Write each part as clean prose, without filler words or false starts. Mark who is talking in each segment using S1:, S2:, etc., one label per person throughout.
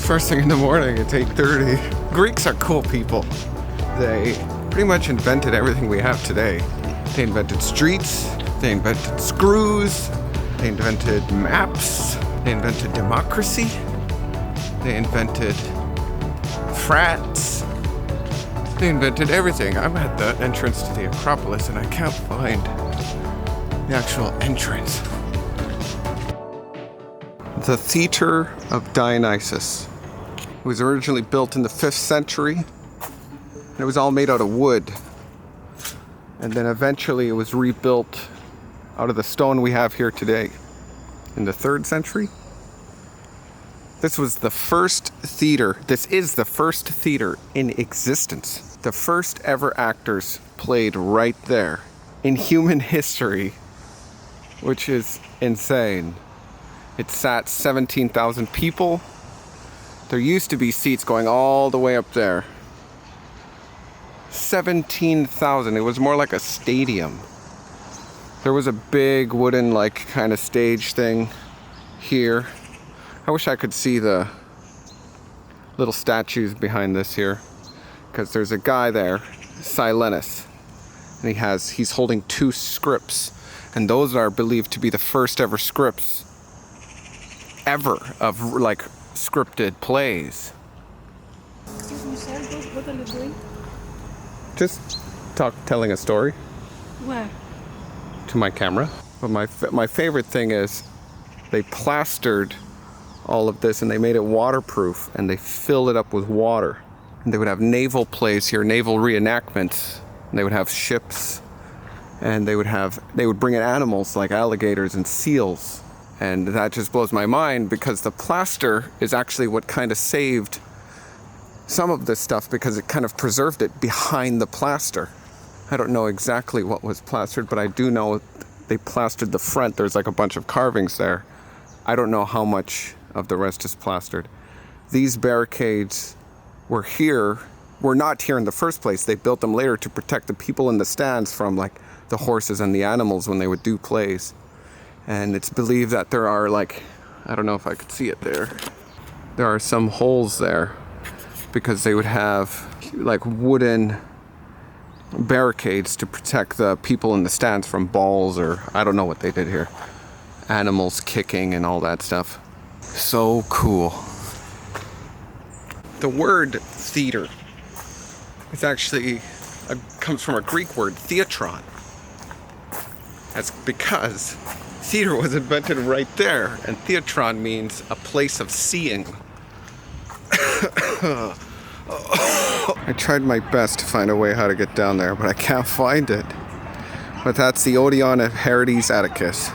S1: first thing in the morning. It's 8:30. Greeks are cool people. They pretty much invented everything we have today. They invented streets, they invented screws, they invented maps, they invented democracy, they invented frats, they invented everything. I'm at the entrance to the Acropolis and I can't find the actual entrance. The Theater of Dionysus. It was originally built in the 5th century, and it was all made out of wood. And then eventually it was rebuilt out of the stone we have here today in the 3rd century. This was the first theater. This is the first theater in existence. The first ever actors played right there in human history, which is insane. It sat 17,000 people. There used to be seats going all the way up there. 17,000. It was more like a stadium. There was a big wooden kind of stage thing here. I wish I could see the little statues behind this here, because there's a guy there, Silenus, and he's holding 2 scripts, and those are believed to be the first ever scripts ever of scripted plays.
S2: Excuse me, sir, what are you doing?
S1: Just telling a story.
S2: Where?
S1: To my camera. But my favorite thing is they plastered all of this and they made it waterproof and they filled it up with water. And they would have naval plays here, naval reenactments. And they would have ships, and they would bring in animals like alligators and seals. And that just blows my mind, because the plaster is actually what kind of saved some of this stuff, because it kind of preserved it behind the plaster. I don't know exactly what was plastered, but I do know they plastered the front. There's a bunch of carvings there. I don't know how much of the rest is plastered. These barricades were not here in the first place. They built them later to protect the people in the stands from the horses and the animals when they would do plays. And it's believed that there are I don't know if I could see it there. There are some holes there because they would have wooden barricades to protect the people in the stands from balls, or I don't know what they did here. Animals kicking and all that stuff. So cool. The word theater is actually comes from a Greek word, theatron. That's because theater was invented right there, and theatron means a place of seeing. I tried my best to find a way how to get down there, but I can't find it. But that's the Odeon of Herodes Atticus.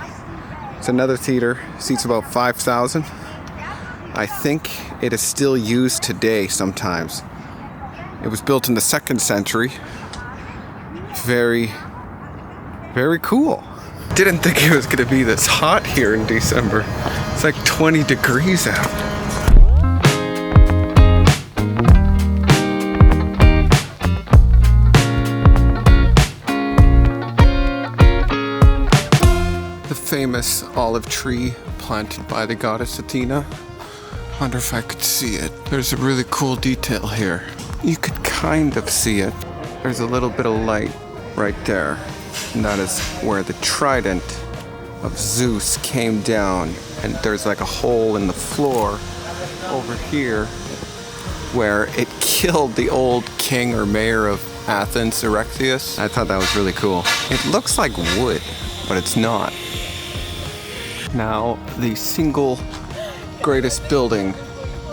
S1: It's another theater, seats about 5,000. I think it is still used today sometimes. It was built in the 2nd century. Very, very cool. Didn't think it was gonna be this hot here in December. It's 20 degrees out. The famous olive tree planted by the goddess Athena. Wonder if I could see it. There's a really cool detail here. You could kind of see it. There's a little bit of light right there. And that is where the trident of Zeus came down. And there's a hole in the floor over here where it killed the old king or mayor of Athens, Erechtheus. I thought that was really cool. It looks like wood, but it's not. Now, the single greatest building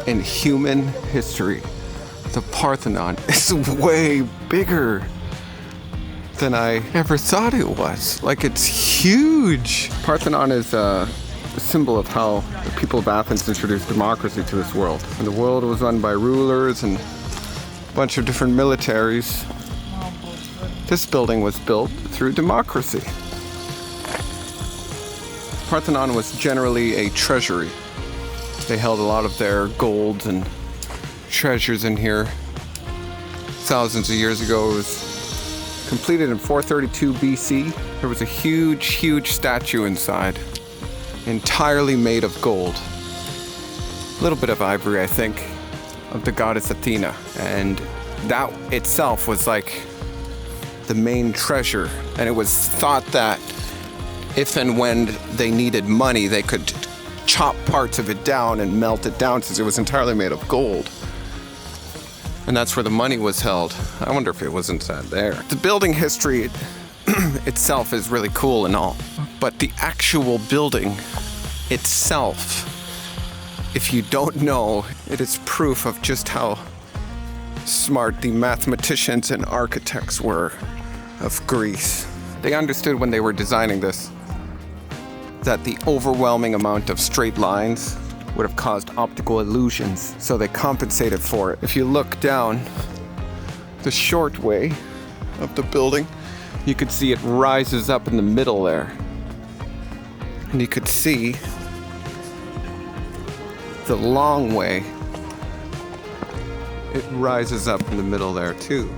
S1: in human history, the Parthenon, is way bigger than I ever thought it was. It's huge. Parthenon is a symbol of how the people of Athens introduced democracy to this world. And the world was run by rulers and a bunch of different militaries. This building was built through democracy. Parthenon was generally a treasury. They held a lot of their golds and treasures in here. Thousands of years ago, it was completed in 432 BC. There was a huge statue inside, entirely made of gold. little bit of ivory, I think, of the goddess Athena. And that itself was like the main treasure. And it was thought that if and when they needed money, they could chop parts of it down and melt it down since it was entirely made of gold. And that's where the money was held. I wonder if it was inside there. The building history itself is really cool and all, but the actual building itself, if you don't know, it is proof of just how smart the mathematicians and architects were of Greece. They understood when they were designing this that the overwhelming amount of straight lines would have caused optical illusions, so they compensated for it. If you look down the short way of the building, you could see it rises up in the middle there. And you could see the long way, it rises up in the middle there too.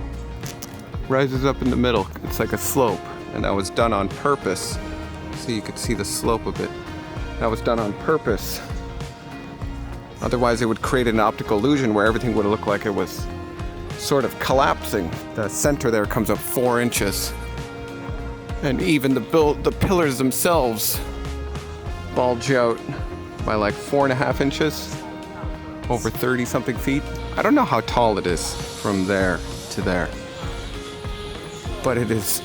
S1: Rises up in the middle, it's like a slope, and that was done on purpose. So you could see the slope of it. That was done on purpose. Otherwise it would create an optical illusion where everything would look like it was sort of collapsing. The center there comes up 4 inches. And even the pillars themselves bulge out by like 4.5 inches, over 30 something feet. I don't know how tall it is from there to there, but it is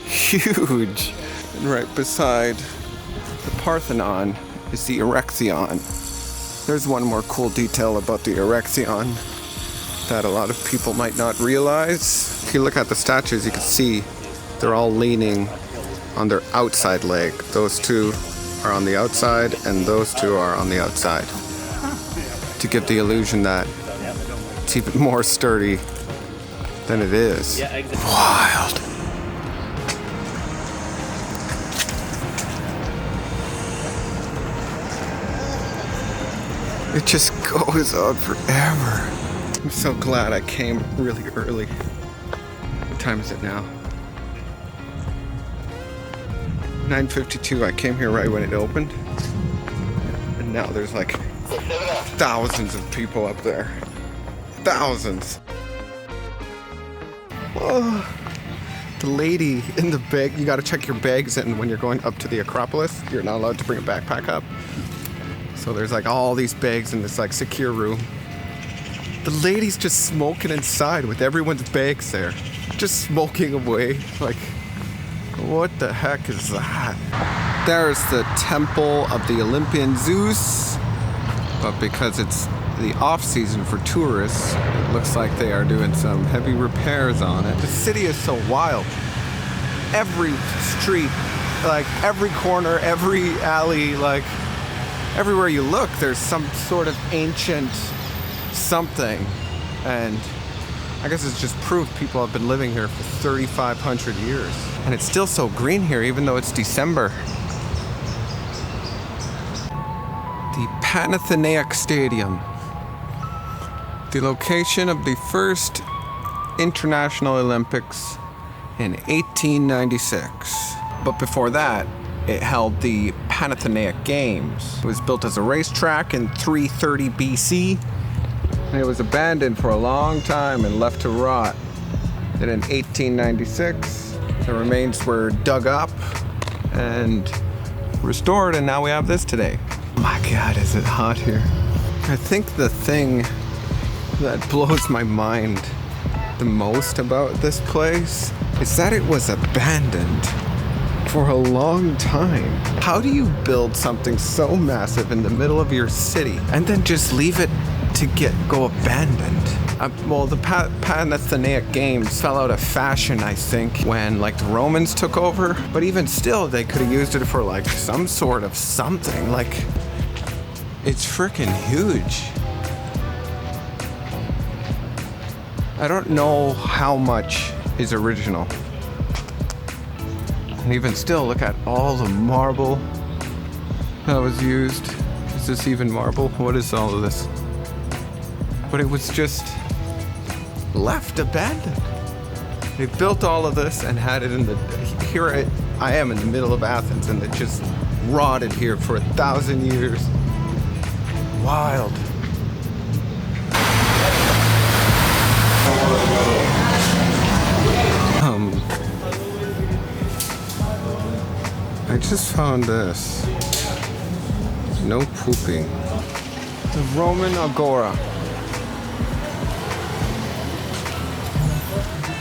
S1: huge. And right beside the Parthenon is the Erechtheion. There's one more cool detail about the Erechtheion that a lot of people might not realize. If you look at the statues, you can see they're all leaning on their outside leg. Those two are on the outside, and those two are on the outside, to give the illusion that it's even more sturdy than it is. Wild. It just goes on forever. I'm so glad I came really early. What time is it now? 9:52. I came here right when it opened. And now there's like thousands of people up there. Thousands. Oh, the lady in the bag, you gotta check your bags in when you're going up to the Acropolis. You're not allowed to bring a backpack up. So there's like all these bags in this like secure room. The lady's just smoking inside with everyone's bags there. Just smoking away. Like, what the heck is that? There's the temple of the Olympian Zeus. But because it's the off season for tourists, it looks like they are doing some heavy repairs on it. The city is so wild. Every street, like every corner, every alley, like everywhere you look, there's some sort of ancient something. And I guess it's just proof people have been living here for 3,500 years. And it's still so green here, even though it's December. The Panathenaic Stadium. The location of the first International Olympics in 1896. But before that, it held the Panathenaic Games. It was built as a racetrack in 330 BC, and it was abandoned for a long time and left to rot. Then in 1896, the remains were dug up and restored, and now we have this today. Oh my God, is it hot here. I think the thing that blows my mind the most about this place is that it was abandoned for a long time. How do you build something so massive in the middle of your city and then just leave it to go abandoned? Well, the Panathenaic Games fell out of fashion, I think, when like the Romans took over. But even still, they could have used it for like some sort of something. Like, it's freaking huge. I don't know how much is original. And even still, look at all the marble that was used. Is this even marble? What is all of this? But it was just left abandoned. They built all of this and had it in the... Here I am in the middle of Athens, and it just rotted here for 1,000 years. wild. I just found this. No pooping. The Roman Agora.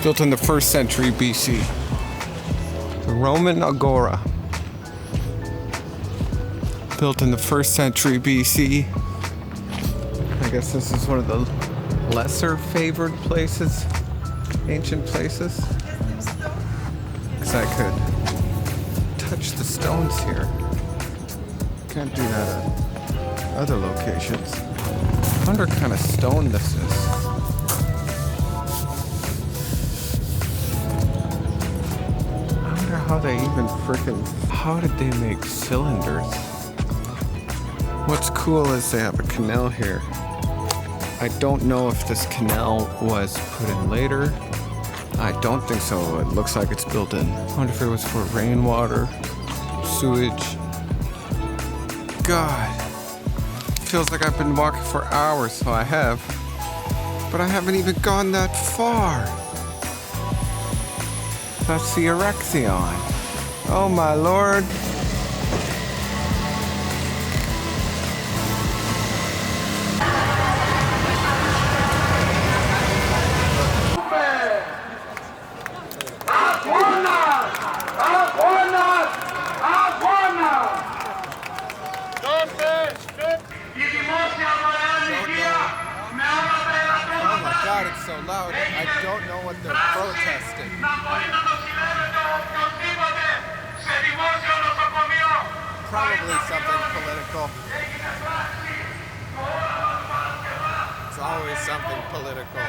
S1: Built in the 1st century BC. The Roman Agora. Built in the 1st century BC. I guess this is one of the lesser favored places, ancient places. Because I could touch the stones here. Can't do that at other locations. I wonder what kind of stone this is. I wonder how they even how did they make cylinders? What's cool is they have a canal here. I don't know if this canal was put in later. I don't think so. It looks like it's built in. I wonder if it was for rainwater, sewage. God, feels like I've been walking for hours, so I have. But I haven't even gone that far. That's the Erection. Oh my Lord. God, it's so loud. I don't know what they're protesting. Probably something political. It's always something political.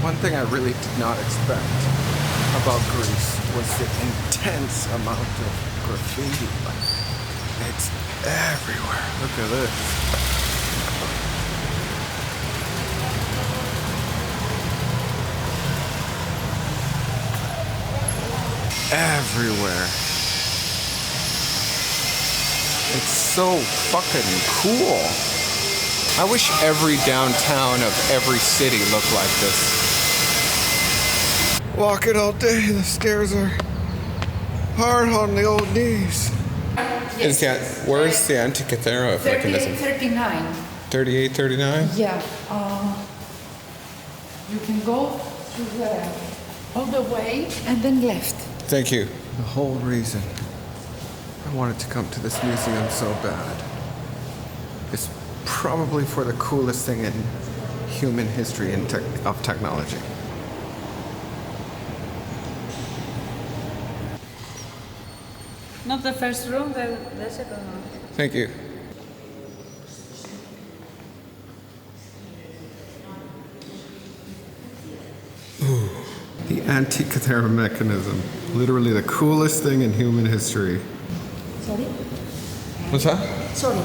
S1: One thing I really did not expect about Greece was the intense amount of graffiti. It's everywhere. Look at this. Everywhere. It's so fucking cool. I wish every downtown of every city looked like this. Walking all day, the stairs are hard on the old knees.
S3: Yes.
S1: Where's the Antikythera mechanism?
S3: 3839.
S1: 3839?
S3: Yeah. You can go through there all the way and then left.
S1: Thank you. The whole reason I wanted to come to this museum so bad is probably for the coolest thing in human history and of technology.
S2: Not the first room, the second room.
S1: Thank you. Ooh, the Antikythera mechanism. Literally the coolest thing in human history.
S3: Sorry?
S1: What's that?
S3: Sorry.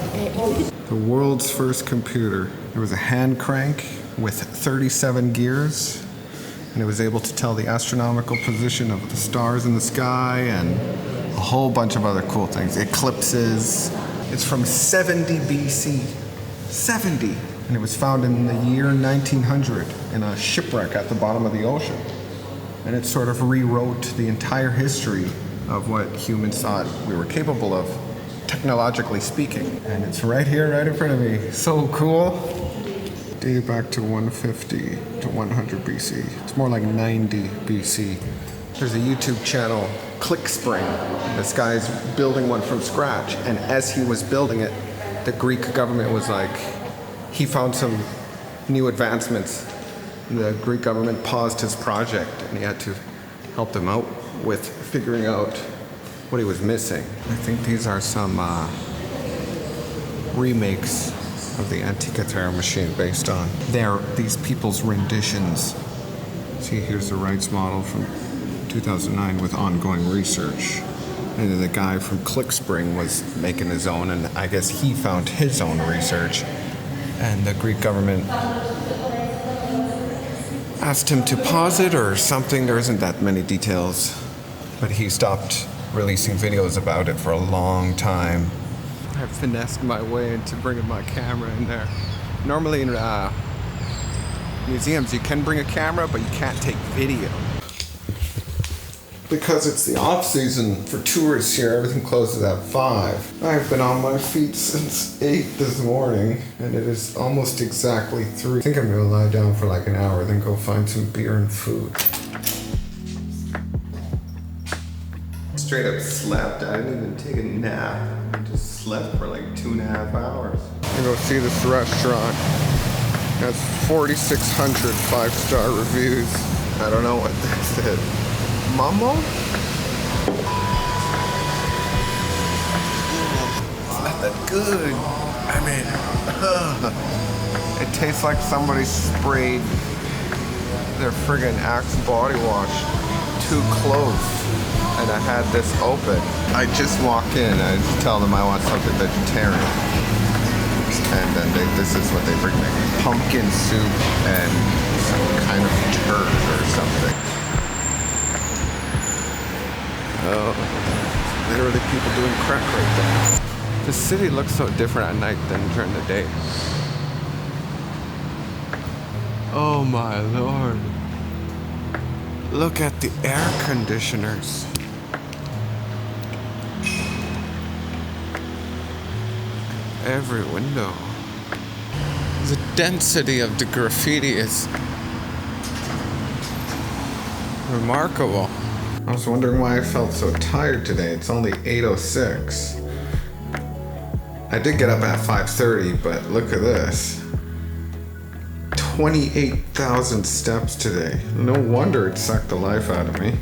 S1: The world's first computer. There was a hand crank with 37 gears, and it was able to tell the astronomical position of the stars in the sky and a whole bunch of other cool things. Eclipses. It's from 70 BC. 70! And it was found in the year 1900 in a shipwreck at the bottom of the ocean. And it sort of rewrote the entire history of what humans thought we were capable of, technologically speaking. And it's right here, right in front of me. So cool. Dated back to 150 to 100 BC. It's more like 90 BC. There's a YouTube channel, ClickSpring. This guy's building one from scratch. And as he was building it, the Greek government was like, he found some new advancements. The Greek government paused his project and he had to help them out with figuring out what he was missing. I think these are some remakes of the Antikythera machine based on these people's renditions. See, here's the Wrights model from 2009 with ongoing research. And then the guy from ClickSpring was making his own, and I guess he found his own research. And the Greek government asked him to pause it or something. There isn't that many details. But he stopped releasing videos about it for a long time. I've finessed my way into bringing my camera in there. Normally in museums you can bring a camera, but you can't take video. Because it's the off season for tourists here, everything closes at 5. I've been on my feet since 8 this morning, and it is almost exactly 3. I think I'm gonna lie down for like an hour, then go find some beer and food. Straight up slept. I didn't even take a nap. I just slept for like 2.5 hours. I'm gonna go see this restaurant. It has 4,600 5-star reviews. I don't know what this is. Mammo? It's not that good. I mean, it tastes like somebody sprayed their friggin' Axe body wash too close. And I had this open. I just walk in and I just tell them I want something vegetarian. And then this is what they bring me. Pumpkin soup and some kind of turd or something. Oh, literally people doing crack right there. The city looks so different at night than during the day. Oh my lord. Look at the air conditioners. Every window. The density of the graffiti is remarkable. I was wondering why I felt so tired today. It's only 8:06. I did get up at 5:30, but look at this. 28,000 steps today. No wonder it sucked the life out of me.